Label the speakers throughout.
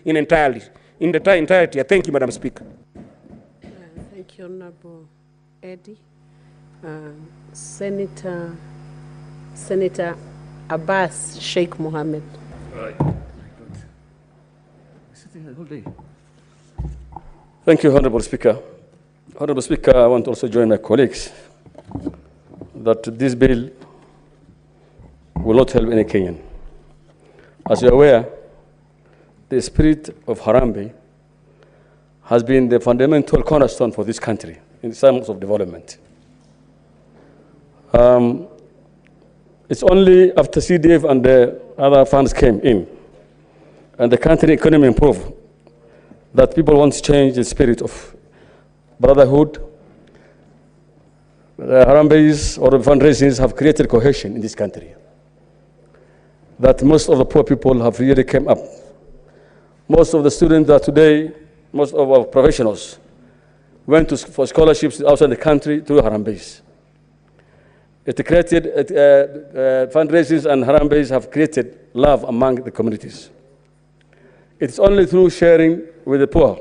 Speaker 1: in the entirety. Thank you, Madam Speaker.
Speaker 2: Thank you, Honorable Eddie. Senator Abbas Sheikh Mohammed.
Speaker 3: Thank you, Honorable Speaker. Honorable Speaker, I want to also join my colleagues that this bill will not help any Kenyan. As you are aware, the spirit of Harambee has been the fundamental cornerstone for this country in terms of development. It's only after CDF and the other funds came in and the country economy improved that people want to change the spirit of brotherhood. The Harambees or the fundraisers have created cohesion in this country. That most of the poor people have really come up. Most of the students that today, most of our professionals went for scholarships outside the country through Harambees. It created, fundraisers and Harambees have created love among the communities. It's only through sharing with the poor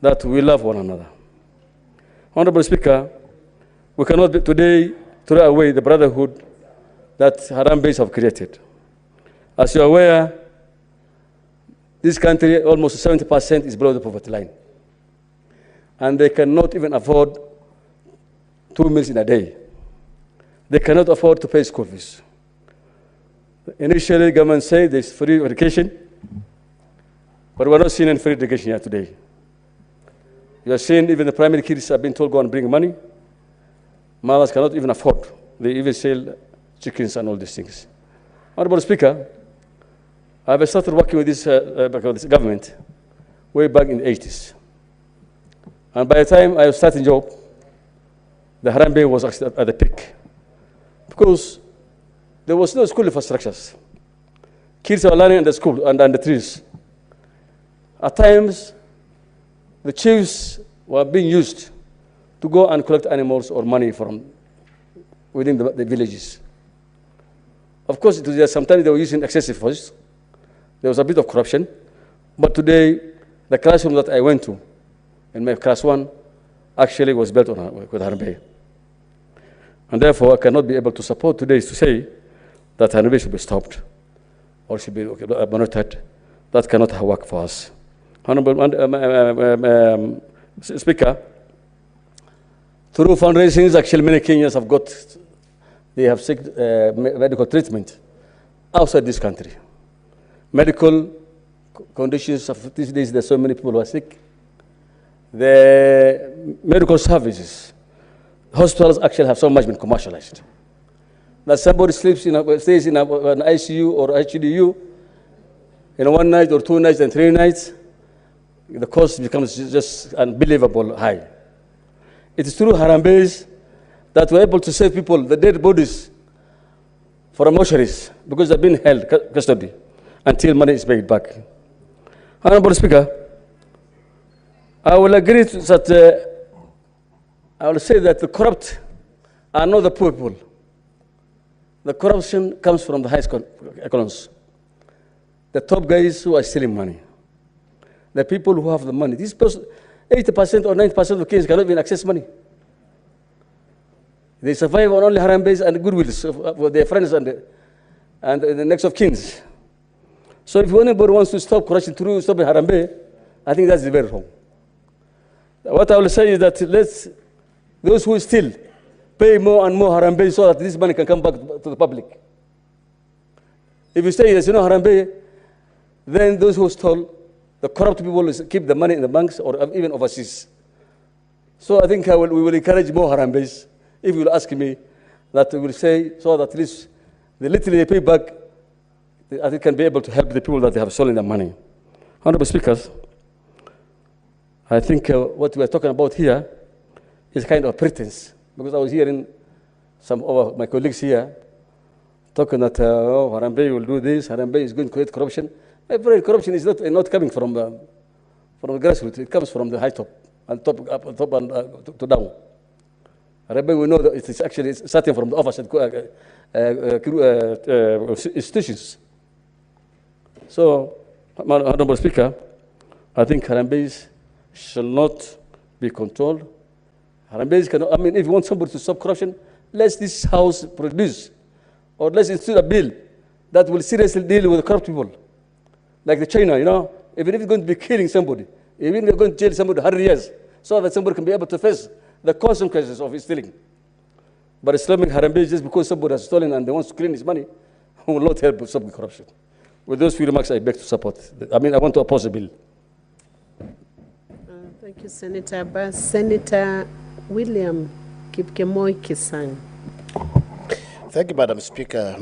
Speaker 3: that we love one another. Honorable Speaker, we cannot today throw away the brotherhood that Harambees have created. As you are aware, this country, almost 70% is below the poverty line. And they cannot even afford 2 meals in a day. They cannot afford to pay school fees. Initially, the government said there's free education, but we're not seeing any free education here today. You are seeing even the primary kids have been told go and bring money. Mothers cannot even afford. They even sell chickens and all these things. Honorable Speaker, I've started working with this government way back in the 80s. And by the time I was starting job, the Harambee was actually at the peak. Because there was no school infrastructures. Kids were learning in the school and the trees. At times, the chiefs were being used to go and collect animals or money from within the villages. Of course, sometimes they were using excessive force. There was a bit of corruption. But today, the classroom that I went to, in my class 1, actually was built with Harambee. And therefore, I cannot be able to support today to say that Harambee should be stopped or should be monitored. That cannot work for us. Honorable Speaker, through fundraising, actually many Kenyans have sought medical treatment outside this country. Medical conditions of these days, there's so many people who are sick. The medical services, hospitals actually have so much been commercialized. That somebody stays in an ICU or HDU in 1 night or 2 nights and 3 nights, the cost becomes just unbelievable high. It is through Harambees that we're able to save people, the dead bodies, from mortuaries because they've been held custody until money is paid back. Honorable Speaker, I will agree that I will say that the corrupt are not the poor people. The corruption comes from the highest echelons. The top guys who are stealing money. The people who have the money. These 80% or 90% of Kenyans cannot even access money. They survive on only Harambees and goodwills of their friends and the next of kins. So if anybody wants to stop corruption through stopping Harambee, I think that's very wrong. What I will say is that those who still pay more and more Harambee so that this money can come back to the public. If you say there's no Harambee, then those who stole, the corrupt people will keep the money in the banks or even overseas. So I think we will encourage more Harambees. If you will ask me, that we will say so that at least the little they pay back, I think can be able to help the people that they have stolen their money. Honorable Speakers, I think what we are talking about here is kind of pretense, because I was hearing some of my colleagues here talking that Harambee will do this, Harambee is going to create corruption. My friend, corruption is not coming from the grassroots, it comes from the high top, and top and to down. Harambee, we know that it is actually starting from the office institutions. So Honorable Speaker, I think Harambees shall not be controlled. Harambees cannot, I mean, if you want somebody to stop corruption, let this House produce, or let's institute a bill that will seriously deal with corrupt people. Like the China, you know, even if you're going to be killing somebody, even if you're going to jail somebody 100 years, so that somebody can be able to face the consequences of his stealing. But Islamic Harambees, just because somebody has stolen and they want to clean his money, will not help with stop corruption. With those few remarks, I beg to support. I mean, I want to oppose the bill.
Speaker 2: Thank you, Senator Abbas. Senator William Kipkemoi Kisang.
Speaker 4: Thank you, Madam Speaker.